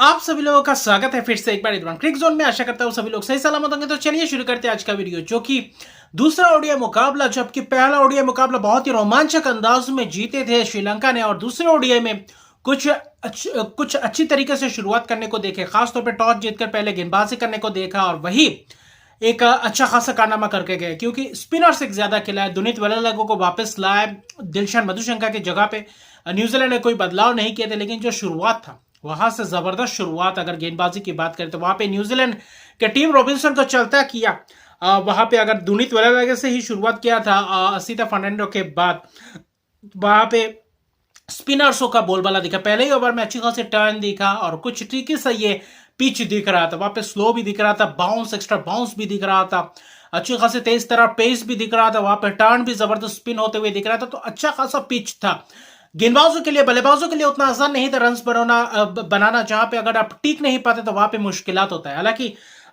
आप सभी लोगों का स्वागत है फिर से एक बार इधर क्रिक जोन में। आशा करता हूँ सभी लोग सही सलामत होंगे। तो चलिए शुरू करते हैं आज का वीडियो, जो कि दूसरा ओडीआई मुकाबला, जबकि पहला ओडीआई मुकाबला बहुत ही रोमांचक अंदाज में जीते थे श्रीलंका ने, और दूसरे ओडीआई में कुछ अच्छी तरीके से शुरुआत करने को देखे, खासतौर पर टॉस जीतकर पहले गेंदबाजी करने को देखा और वही एक अच्छा खासा कारनामा करके गए, क्योंकि स्पिनर्स एक ज्यादा खिलाए, दुनित वेलालैगो को वापस लाए दिलशान मधुशंका की जगह पे। न्यूजीलैंड ने कोई बदलाव नहीं किए थे, लेकिन जो शुरुआत था वहां से जबरदस्त शुरुआत अगर गेंदबाजी की बात करें तो वहां पे न्यूजीलैंड के टीम रॉबिन्सन को चलता किया। वहां पे अगर दुनित वेलालैगो से ही शुरुआत किया था असिता फर्नांडो के बाद, वहां पे स्पिनर्सों का बोलबाला दिखा। पहले ही ओवर में अच्छी खासी टर्न दिखा और कुछ ट्रिकी सा ये पिच दिख रहा था, वहां पे स्लो भी दिख रहा था, बाउंस एक्स्ट्रा बाउंस भी दिख रहा था, अच्छी खासी तेज तरह पेस भी दिख रहा था, वहां पे टर्न भी जबरदस्त स्पिन होते हुए दिख रहा था। तो अच्छा खासा पिच था गेंदबाजों के लिए, बल्लेबाजों के लिए उतना आसान नहीं था रन्स बनाना, जहां पे अगर आप टिक नहीं पाते तो वहां पे मुश्किलात होता है। हालांकि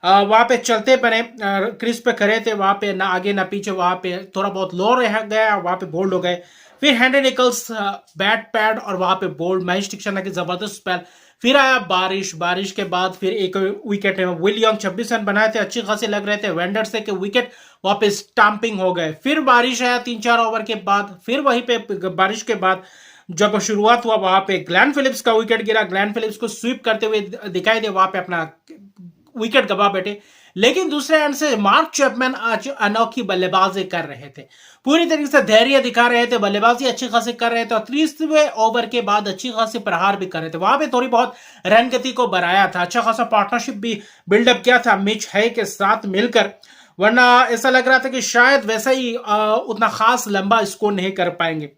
वहां पे चलते बने, क्रीज पे खड़े थे, वहां पे ना आगे ना पीछे, वहां पे थोड़ा बहुत लो रह गया, वहां पे बोल्ड हो गए। फिर हेनरी निकल्स बैट पैड और वहां पे बोल्ड, महेश दीक्षित की जबरदस्त स्पेल। फिर आया बारिश के बाद फिर एक विकेट विलियम 26 रन बनाए थे, अच्छी खासी लग रहे थे। वेंडरसे के विकेट वापस स्टंपिंग हो गए। फिर बारिश आया 3-4 ओवर के बाद, फिर वहीं पे बारिश के बाद जब शुरुआत हुआ वहां पे ग्लेन फिलिप्स का विकेट गिरा, ग्लेन फिलिप्स को स्वीप करते हुए दिखाई दे, वहां पे अपना विकेट गवा बैठे। लेकिन दूसरे एंड से मार्क चैपमैन आज अनोखी बल्लेबाजी कर रहे थे, पूरी तरीके से धैर्य दिखा रहे थे, बल्लेबाजी अच्छी खासी कर रहे थे और 30वें ओवर के बाद अच्छी खासी प्रहार भी कर रहे थे। वहां पे थोड़ी बहुत रन गति को बढ़ाया था, अच्छा खासा पार्टनरशिप भी बिल्डअप किया था मिच है के साथ मिलकर, वरना ऐसा लग रहा था कि शायद वैसा ही उतना खास लंबा स्कोर नहीं कर पाएंगे।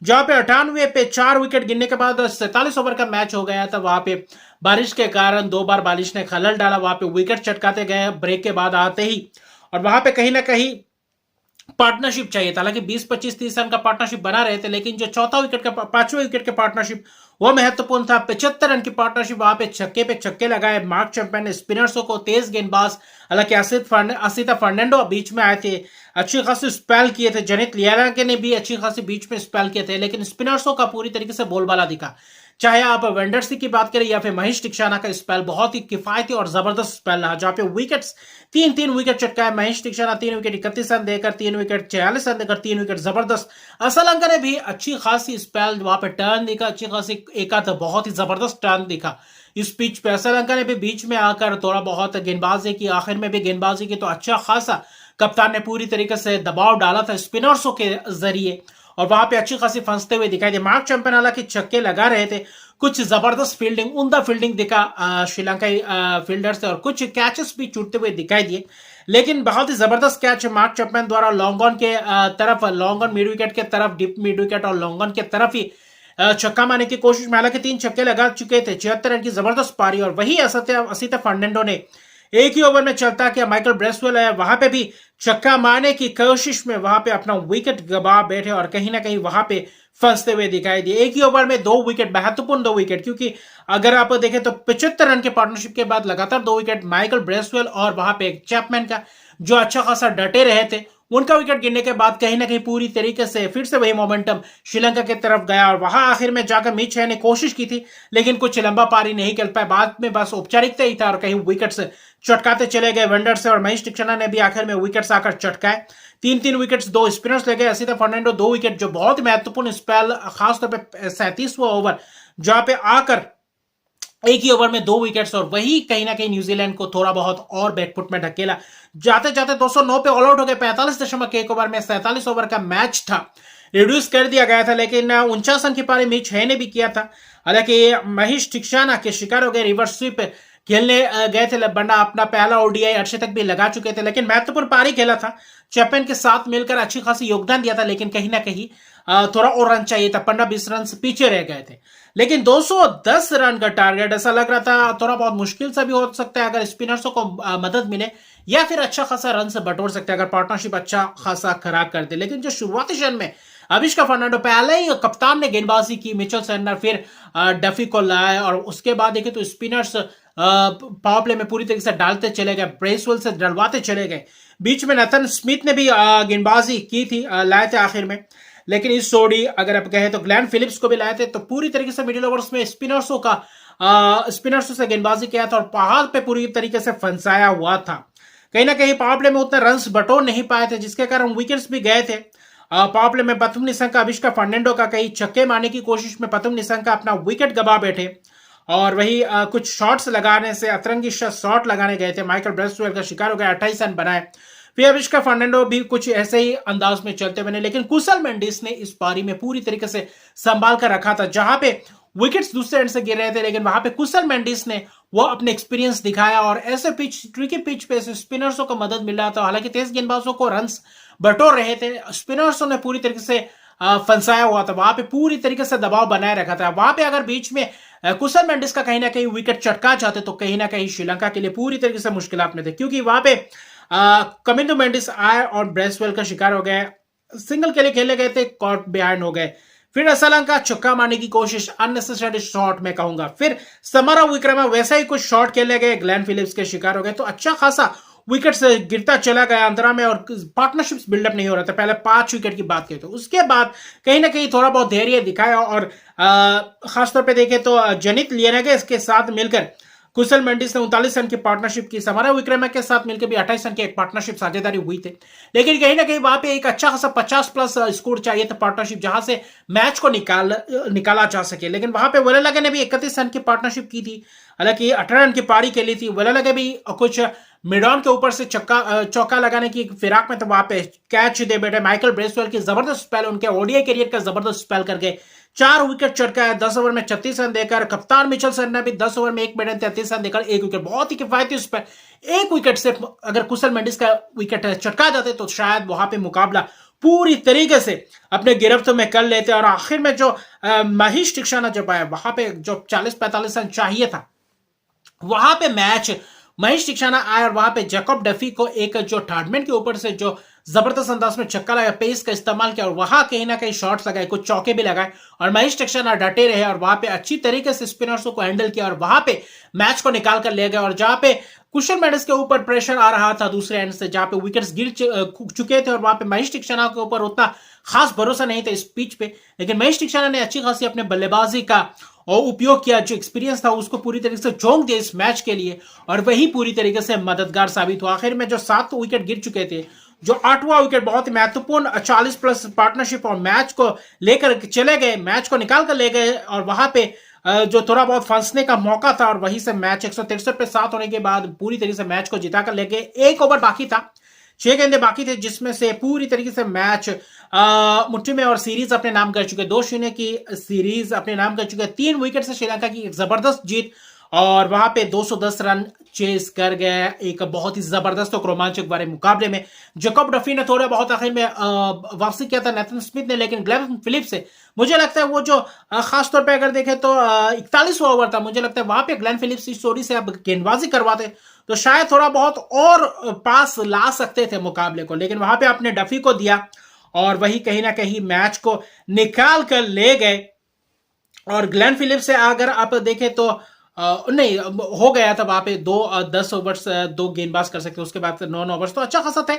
जहां पे 98 पे 4 विकेट गिरने के बाद 47 ओवर का मैच हो गया था। वहां पे बारिश के कारण 2 बार बारिश ने खलल डाला, वहां पे विकेट चटकाते गए ब्रेक के बाद आते ही, और वहां पे कहीं ना कहीं पार्टनरशिप चाहिए था। हालांकि 20-25-30 रन का पार्टनरशिप बना रहे थे, लेकिन जो चौथा विकेट का 5वें विकेट के पार्टनरशिप वो महत्वपूर्ण था। 75 रन की पार्टनरशिप, वहां पे छक्के लगाए मार्क चैंपियन ने, स्पिनर्सों को तेज गेंदबाज, हालांकि असिता फर्नांडो बीच में आए थे, अच्छी खासी स्पेल किए थे। जनित लियालाके ने भी अच्छी खासी बीच में स्पेल किए थे, लेकिन स्पिनर्सों का पूरी तरीके से बोलबाला दिखा। चाहे आप वेंडरसी की बात करें या फिर महेश दीक्षित का स्पेल बहुत ही किफायती और जबरदस्त स्पेल रहा, जहां पे विकेट्स 3-3 विकेट चटकाए। महेश दीक्षित 3 विकेट 31 रन देकर, 3 विकेट 46 रन देकर, 3 विकेट जबरदस्त। असलंका ने भी अच्छी खासी स्पेल, वहां पे टर्न दिखा, अच्छी खासी एक बहुत ही जबरदस्त टर्न दिखा इस पिच पे। असलंका ने भी बीच में आकर थोड़ा बहुत गेंदबाजी की, आखिर में भी गेंदबाजी की, तो अच्छा खासा कप्तान ने पूरी तरीके से दबाव डाला था स्पिनर्सों के जरिए, और वहां पे अच्छी खासी फंसते हुए दिखाई दे। मार्क चैंपियन हालांकि छक्के लगा रहे थे, कुछ जबरदस्त फील्डिंग, उम्दा फील्डिंग दिखा श्रीलंकाई फील्डर से, और कुछ कैचेस भी छूटते हुए दिखाई दिए। लेकिन बहुत ही जबरदस्त कैच मार्क चैंपियन द्वारा लॉन्ग ऑन के तरफ, लॉन्ग ऑन मिड विकेट के तरफ, डिप मिड विकेट और लॉन्ग ऑन के तरफ ही छक्का मारने की कोशिश में, हालांकि 3 छक्के लगा चुके थे, 76 रन की जबरदस्त पारी। और वही असिता फर्नांडो ने एक ही ओवर में चलता किया। माइकल ब्रेसवेल है, वहां पे भी छक्का मारने की कोशिश में वहां पे अपना विकेट गवा बैठे और कहीं ना कहीं वहां पे फंसते हुए दिखाई दिए। एक ही ओवर में 2 विकेट, महत्वपूर्ण 2 विकेट, क्योंकि अगर आप देखें तो 75 रन के पार्टनरशिप के बाद लगातार 2 विकेट माइकल ब्रेसवेल और वहां पे चैपमैन का, जो अच्छा खासा डटे रहे थे, उनका विकेट गिरने के बाद कहीं ना कहीं पूरी तरीके से फिर से वही मोमेंटम श्रीलंका की तरफ गया, और वहां आखिर में जाकर मिच है ने कोशिश की थी, लेकिन कुछ लंबा पारी नहीं खेल पाए। बाद में बस औपचारिकता ही था और कहीं विकेट से चटकाते चले गए वेंडर से, और महेश दीक्षित ने भी आखिर में विकेट्स आकर चटकाए। 3-3 विकेट्स, 2 स्पिनर्स ले गए। असिता फर्नांडो 2 विकेट, जो बहुत महत्वपूर्ण स्पेल, खासतौर पर 37वां ओवर जहां पे आकर एक ही ओवर में 2 विकेट्स, और वही कहीं ना कहीं न्यूजीलैंड को थोड़ा बहुत और बैकफुट में ढकेला। जाते जाते 209 पे ऑल आउट हो गए। 45.1 ओवर में 47 ओवर का मैच था, रिड्यूस कर दिया गया था, लेकिन 49 रन की पारी मिच है ने भी किया था। हालांकि महेश दीक्षित के शिकार हो गए, रिवर्स स्वीप खेलने गए थे, वरना अपना पहला ओडीआई अर्धशतक भी लगा चुके थे, लेकिन महत्वपूर्ण पारी खेला था, चैंपियन के साथ मिलकर अच्छी खासी योगदान दिया था, लेकिन कहीं ना कहीं थोड़ा और रन चाहिए था, 15-20 रन पीछे रह गए थे। लेकिन 210 रन का टारगेट ऐसा लग रहा था थोड़ा बहुत मुश्किल सा भी हो सकता है, अगर स्पिनर्सों को मदद मिले या फिर अच्छा खासा रन से बटोर सकते हैं, अगर पार्टनरशिप अच्छा खासा खराब कर दे। लेकिन जो शुरुआती क्षण में अविष्का फर्नांडो, पहले ही कप्तान ने गेंदबाजी की, मिचेल सैंडनर फिर डफी को लाए, और उसके बाद देखे तो स्पिनर्स पावर प्ले में पूरी तरीके से डालते चले गए, ब्रेसवेल से डलवाते चले गए। बीच में नथन स्मिथ ने भी गेंदबाजी की थी, लाए थे आखिर में, लेकिन इस जोड़ी अगर आप कहें तो ग्लेन फिलिप्स को भी लाए थे। तो पूरी तरीके से मिडिल ओवर्स में स्पिनर्सों का स्पिनर्स से गेंदबाजी किया था और पहाड़ पे पूरी तरीके से फंसाया हुआ था। कहीं ना कहीं पावर प्ले में उतने रन बटोर नहीं पाए थे, जिसके कारण विकेट्स भी गए थे। पावर प्ले में प्रथम निशंका अविष्का फर्नांडो का कई छक्के मारने की कोशिश में प्रथम निशंका अपना विकेट गवा बैठे और वही कुछ शॉट्स लगाने से अतरंगी शॉट लगाने गए थे, माइकल ब्रेसवेल का शिकार हो गया, 28 रन बनाए। फिर अविष्का फर्नांडो भी कुछ ऐसे ही अंदाज में चलते बने, लेकिन कुशल मेंडिस ने इस पारी में पूरी तरीके से संभाल कर रखा था। जहां पे विकेट्स दूसरे एंड से गिर रहे थे, लेकिन वहां पे कुशल मेंडिस ने वो अपने एक्सपीरियंस दिखाया और ऐसे पिच, ट्रिकी पिच पे स्पिनर्सों को मदद मिल रहा था। हालांकि तेज गेंदबाजों को रन बटोर रहे थे, स्पिनर्सों ने पूरी तरीके से फंसाया हुआ था, वहां पे पूरी तरीके से दबाव बनाए रखा था। वहां पे अगर बीच में कुशल मेंडिस का कहीं ना कहीं विकेट चटका जाते तो कहीं ना कहीं श्रीलंका के लिए पूरी तरीके से मुश्किलात में थे, क्योंकि वहां पे कमिंदो मेंडिस आए और ब्रेसवेल का शिकार हो गए, सिंगल के लिए खेले गए थे, कॉट बिहाइंड हो गए। फिर असलंका छक्का मारने की कोशिश, अननेसेसरी शॉट में कहूंगा। फिर समरा विक्रम वैसा ही कुछ शॉट खेले गए, ग्लेन फिलिप्स के शिकार हो गए। तो अच्छा खासा विकेट से गिरता चला गया अंतरा में और पार्टनरशिप्स बिल्डअप नहीं हो रहा था। पहले 5 विकेट की बात की तो उसके बाद कहीं ना कहीं थोड़ा बहुत धैर्य दिखाया और खासतौर पे देखें तो जनित लियनेगे के साथ मिलकर कुशल मेंडिस ने 39 रन की पार्टनरशिप की। समरा विक्रम के साथ मिलकर भी 28 रन की एक पार्टनरशिप साझेदारी हुई थी, लेकिन कहीं ना कहीं वहां पे एक अच्छा खासा 50 प्लस स्कोर चाहिए था पार्टनरशिप, जहां से मैच को निकाला जा सके। लेकिन वहां पे वेलालगे ने भी 31 रन की पार्टनरशिप की थी, हालांकि 18 रन की पारी खेली थी। वेलालगे भी कुछ मिड ऑन के ऊपर से चौका लगाने की फिराक में, तो वहां पे कैच दे बैठे। माइकल ब्रेसवेल की जबरदस्त स्पेल, उनके ओडीआई करियर का जबरदस्त स्पेल करके 4 विकेट चटकाया, 10 ओवर में 36 रन देकर। कप्तान मिचेलसन ने भी 10 ओवर में 1 मिनट 33 रन देकर 1 विकेट, बहुत ही किफायती स्पेल। 1 विकेट से अगर कुशल मेंडिस का विकेट चटका जाते तो शायद वहां पे मुकाबला पूरी तरीके से अपने गिरफ्त में कर लेते। और आखिर में जो महेश तीक्षणा जब आया, वहां पे जो 40-45 रन चाहिए था, वहां पे मैच महेश तीक्षणा आया और वहां पे जैकब डफी को एक जो थर्डमैन के ऊपर से जो जबरदस्त अंदाज में छक्का लगा, पेस का इस्तेमाल किया और वहां कहीं ना कहीं शॉट्स लगाए, कुछ चौके भी लगाए और महेश तीक्षणा डटे रहे और वहां पे अच्छी तरीके से स्पिनर्सों को हैंडल किया और वहां पे मैच को निकाल कर ले गए। और जहां पे कुशल मेंडिस के ऊपर प्रेशर आ रहा था दूसरे एंड से, जहां पे विकेट्स गिर चुके थे और वहां पे महेश तीक्षणा के ऊपर उतना खास भरोसा नहीं था इस पिच पे, लेकिन महेश तीक्षणा ने अच्छी खासी अपने बल्लेबाजी का और उपयोग किया, जो एक्सपीरियंस था उसको पूरी तरीके से झोंक दिया इस मैच के लिए और वही पूरी तरीके से मददगार साबित हुआ। आखिर में जो 7 विकेट गिर चुके थे, जो 8वां विकेट बहुत ही महत्वपूर्ण 40 प्लस पार्टनरशिप और मैच को लेकर चले गए, मैच को निकाल कर ले गए और वहां पे जो थोड़ा बहुत फंसने का मौका था और वहीं से मैच 163 पे 7 होने के बाद पूरी तरीके से मैच को जिता कर ले गए। 1 ओवर बाकी था, 6 गेंदे बाकी थे, जिसमें से पूरी तरीके से मैच मुट्ठी में और सीरीज अपने नाम कर चुके, 2-0 की सीरीज अपने नाम कर चुके। 3 विकेट से श्रीलंका की एक जबरदस्त जीत और वहां पे 210 रन चेस कर गए एक बहुत ही जबरदस्त और रोमांचक वाले मुकाबले में। जैकब डफी ने थोड़ा बहुत आखिर में वापसी किया था, नेथन स्मिथ ने, लेकिन ग्लेन फिलिप्स से मुझे लगता है वो जो खासतौर पे अगर देखें तो 41वां ओवर था, मुझे लगता है वहां पे ग्लेन फिलिप्स इस जोड़ी से अब गेंदबाजी करवाते तो शायद थोड़ा बहुत और पास ला सकते थे मुकाबले को, लेकिन वहां पे आपने डफी को दिया और वही कहीं ना कहीं मैच को निकाल कर ले गए। और ग्लेन फिलिप्स से अगर आप देखें तो नहीं हो गया था वहां पे 10 ओवर्स 2 गेंदबाज कर सकते, उसके बाद 9 ओवर्स तो अच्छा खासा थे।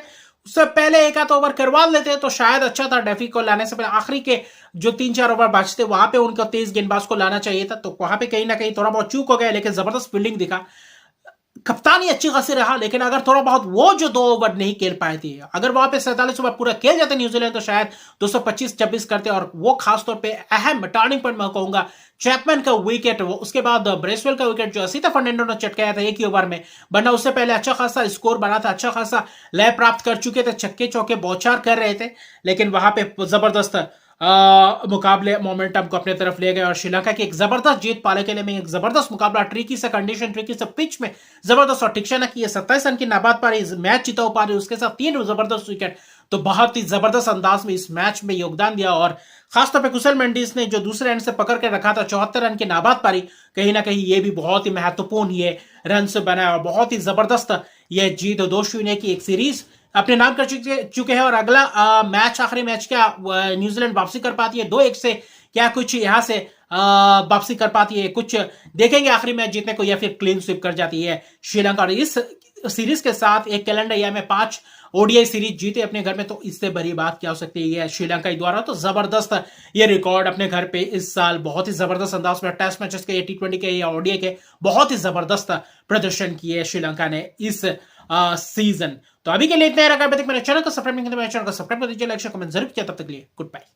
उससे पहले 1 ओवर करवा लेते तो शायद अच्छा था। डफी को लाने से पहले आखिरी के जो 3-4 ओवर बचते वहां पे उनको तेज गेंदबाज को लाना चाहिए था, तो वहां पे कहीं ना कहीं थोड़ा बहुत चूक हो गया, लेकिन जबरदस्त फील्डिंग दिखा, कप्तानी अच्छी खासी रहा। लेकिन अगर थोड़ा बहुत वो जो 2 ओवर नहीं खेल पाए थे, अगर वहां पे 47 ओवर पूरा खेल जाते न्यूजीलैंड तो शायद 225-26 करते और वो खासतौर पे अहम टर्निंग पॉइंट मैं कहूंगा चैपमैन का विकेट, उसके बाद ब्रेसवेल का विकेट जो असीता फर्नांडो ने चटकाया था 1 ही ओवर में, वरना उससे पहले अच्छा खासा स्कोर बना था, अच्छा खासा लय प्राप्त कर चुके थे, छक्के चौके बौछार कर रहे थे, लेकिन वहां पे जबरदस्त मुकाबले मोमेंटम को अपने तरफ ले गए और श्रीलंका की एक जबरदस्त जीत पाले के लिए में एक जबरदस्त मुकाबला, ट्रिकी से कंडीशन, ट्रिकी से पिच में जबरदस्त और तीक्षणा की 27 रन की नाबाद पारी मैच जीता पा रही, उसके साथ 3 जबरदस्त विकेट, तो बहुत ही जबरदस्त अंदाज में इस मैच में योगदान दिया। और खासतौर पे कुशल मेंडिस ने जो दूसरे एंड से पकड़ के रखा था 74 रन की नाबाद पारी, कहीं ना कहीं ये भी बहुत ही महत्वपूर्ण ये रन से बना और बहुत ही जबरदस्त ये जीत 2-0 की एक सीरीज अपने नाम कर चुके हैं। और अगला मैच, आखिरी मैच क्या न्यूजीलैंड वापसी कर पाती है 2-1 से, क्या कुछ यहां से वापसी कर पाती है, कुछ देखेंगे आखिरी मैच जीतने को, या फिर क्लीन स्वीप कर जाती है श्रीलंका। और इस सीरीज के साथ एक कैलेंडर ईयर में 5 ओडीआई सीरीज जीते अपने घर में, तो इससे बड़ी बात क्या हो सकती है। ये श्रीलंका द्वारा तो जबरदस्त ये रिकॉर्ड अपने घर पे इस साल बहुत ही जबरदस्त अंदाज में टेस्ट मैचेस के, T20 के या ओडीआई के बहुत ही जबरदस्त प्रदर्शन किए श्रीलंका ने इस सीजन। तो अभी के लिए इतना ही रखा। मेरे चैनल को सब्सक्राइब नहीं किया, मेरे चैनल को सब्सक्राइब कर दीजिए, लाइक शेयर कमेंट जरूर किया। तब तक के लिए गुड बाय।